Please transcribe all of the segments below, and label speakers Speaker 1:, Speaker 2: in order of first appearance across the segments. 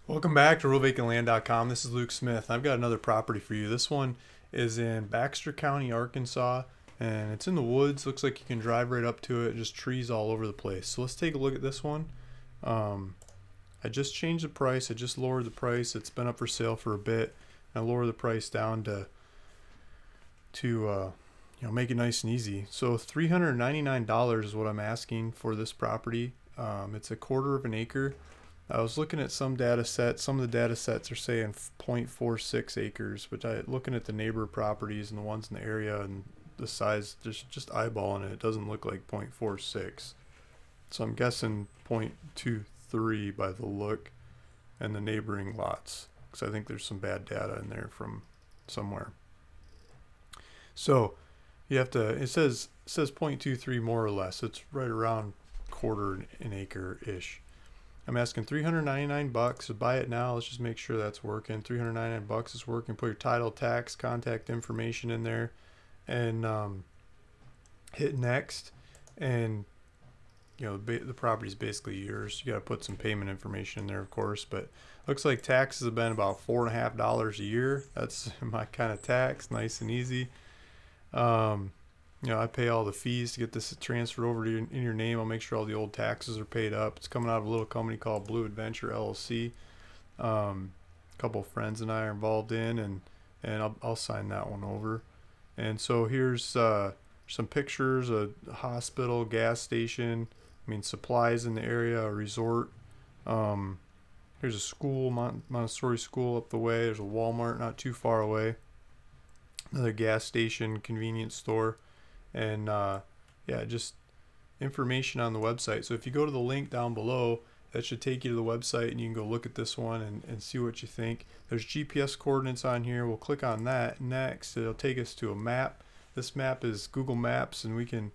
Speaker 1: Welcome back to RealVacantLand.com. This is Luke Smith. I've got another property for you. This one is in Baxter County, Arkansas, and it's in the woods. Looks like you can drive right up to it. Just trees all over the place. So let's take a look at this one. I just changed the price. I just lowered the price. It's been up for sale for a bit. I lowered the price down to make it nice and easy. So $399 is what I'm asking for this property. It's a quarter of an acre. I was looking at some data sets. Some of the data sets are saying 0.46 acres, but looking at the neighbor properties and the ones in the area and the size, just eyeballing it, it doesn't look like 0.46. So I'm guessing 0.23 by the look and the neighboring lots, because I think there's some bad data in there from somewhere. So you have to, it says 0.23 more or less. It's right around quarter an acre-ish. I'm asking $399 to buy it now. Let's just make sure that's working. $399 is working. Put your title, tax, contact information in there, and hit next. And the property is basically yours. You got to put some payment information in there, of course. But looks like taxes have been about $4.50 a year. That's my kind of tax, nice and easy. I pay all the fees to get this transferred over to in your name. I'll make sure all the old taxes are paid up. It's coming out of a little company called Blue Adventure LLC. A couple of friends and I are involved in, and I'll sign that one over. And so here's some pictures: a hospital, gas station. Supplies in the area, a resort. Here's a school, Montessori school up the way. There's a Walmart not too far away. Another gas station, convenience store. And just information on the website. So if you go to the link down below, that should take you to the website, and you can go look at this one and see what you think. There's GPS coordinates on here. We'll click on that next. It'll take us to a map. This map is Google Maps, and we can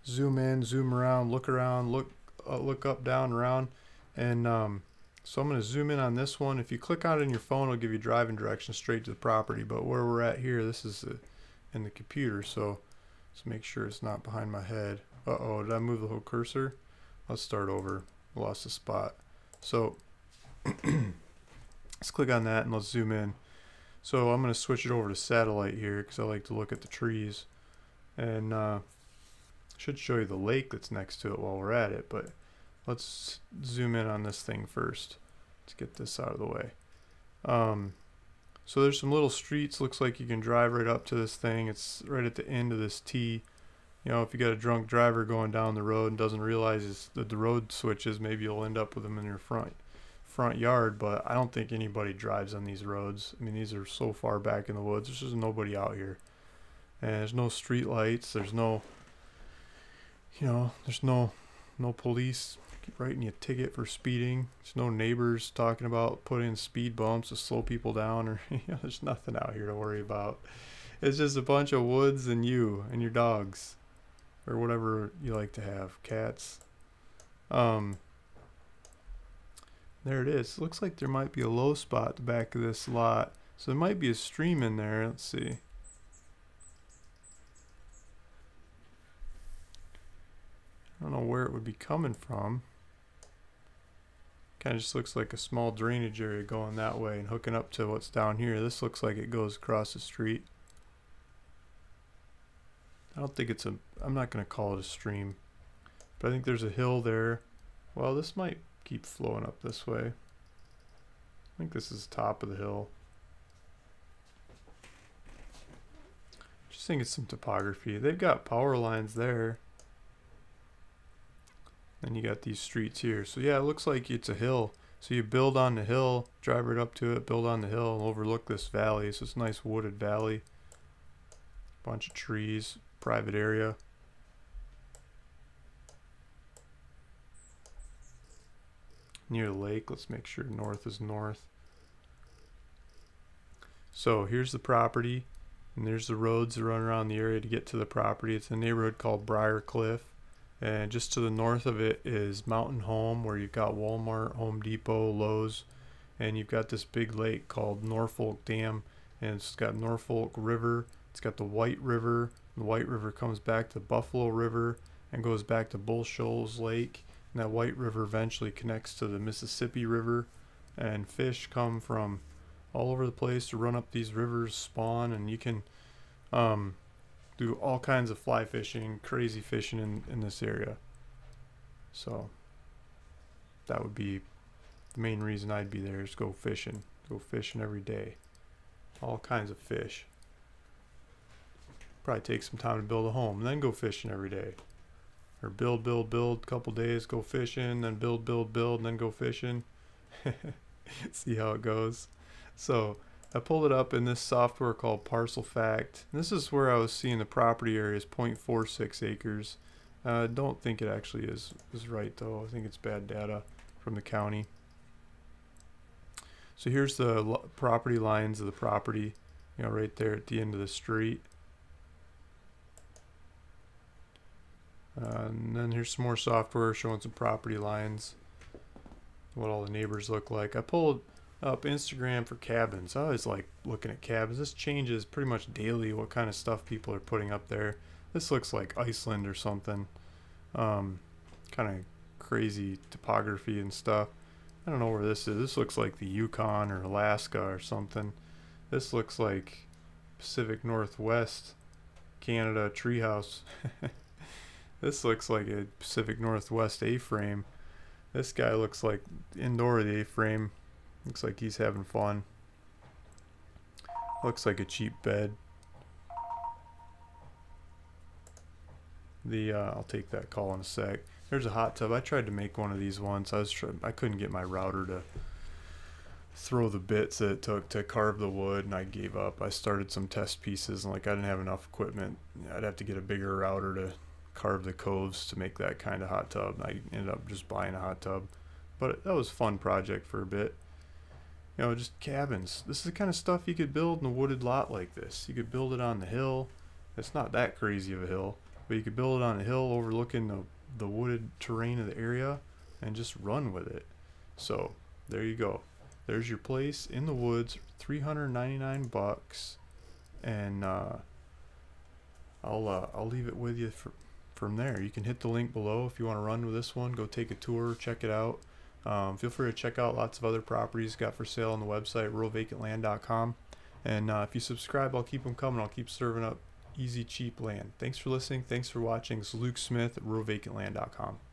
Speaker 1: zoom in, zoom around, look around, look up, down, around. And so I'm going to zoom in on this one. If you click on it in your phone, it'll give you driving directions straight to the property. But where we're at here, this is in the computer, so let's make sure it's not behind my head. Uh-oh, did I move the whole cursor? Let's start over. Lost the spot. So let's click on that and let's zoom in. So I'm going to switch it over to satellite here because I like to look at the trees. And should show you the lake that's next to it while we're at it. But let's zoom in on this thing first. Let's get this out of the way. So there's some little streets. Looks like you can drive right up to this thing. It's right at the end of this T. If you got a drunk driver going down the road and doesn't realize that the road switches, maybe you'll end up with them in your front yard. But I don't think anybody drives on these roads. These are so far back in the woods. There's just nobody out here, and there's no street lights. There's no, there's no police writing you a ticket for speeding. There's no neighbors talking about putting in speed bumps to slow people down, or there's nothing out here to worry about. It's just a bunch of woods and you and your dogs, or whatever you like to have, cats. There it is. Looks like there might be a low spot at the back of this lot, so there might be a stream in there. Let's see. I don't know where it would be coming from. Kind of just looks like a small drainage area going that way and hooking up to what's down here. This looks like it goes across the street. I don't think it's I'm not going to call it a stream, but I think there's a hill there. Well, this might keep flowing up this way. I think this is the top of the hill. Just think it's some topography. They've got power lines there. Then you got these streets here. So yeah, it looks like it's a hill. So you build on the hill, drive right up to it, build on the hill, and overlook this valley. So it's a nice wooded valley. Bunch of trees, private area. Near the lake, let's make sure north is north. So here's the property, and there's the roads that run around the area to get to the property. It's a neighborhood called Briar Cliff. And just to the north of it is Mountain Home, where you've got Walmart, Home Depot, Lowe's, and you've got this big lake called Norfolk Dam, and it's got Norfolk River. It's got the White River. The White River comes back to Buffalo River and goes back to Bull Shoals Lake, and that White River eventually connects to the Mississippi River. and fish come from all over the place to run up these rivers, spawn, and you can do all kinds of fly fishing, crazy fishing in this area. So that would be the main reason I'd be there, is go fishing every day, all kinds of fish. Probably take some time to build a home and then go fishing every day, or build couple days, go fishing, then build and then go fishing. See how it goes. So I pulled it up in this software called Parcel Fact. And this is where I was seeing the property area is 0.46 acres. I don't think it actually is right though. I think it's bad data from the county. So here's the property lines of the property, you know, right there at the end of the street. And then here's some more software showing some property lines, what all the neighbors look like. I pulled up Instagram for cabins. I always like looking at cabins. This changes pretty much daily what kind of stuff people are putting up there. This looks like Iceland or something. Kind of crazy topography and stuff. I don't know where this is. This looks like the Yukon or Alaska or something. This looks like Pacific Northwest, Canada treehouse. This looks like a Pacific Northwest A-frame. This guy looks like indoor of the A-frame. Looks like he's having fun. Looks like a cheap bed. I'll take that call in a sec. There's a hot tub. I tried to make one of these once. I couldn't get my router to throw the bits that it took to carve the wood, and I gave up. I started some test pieces, and like I didn't have enough equipment. I'd have to get a bigger router to carve the coves to make that kind of hot tub. I ended up just buying a hot tub, but that was a fun project for a bit. You know, just cabins. This is the kind of stuff you could build in a wooded lot like this. You could build it on the hill. It's not that crazy of a hill, but you could build it on a hill overlooking the wooded terrain of the area and just run with it. So there you go. There's your place in the woods, $399, and I'll leave it with you from there. You can hit the link below if you want to run with this one. Go take a tour, check it out. Feel free to check out lots of other properties got for sale on the website, ruralvacantland.com. And if you subscribe, I'll keep them coming. I'll keep serving up easy, cheap land. Thanks for listening. Thanks for watching. It's Luke Smith at ruralvacantland.com.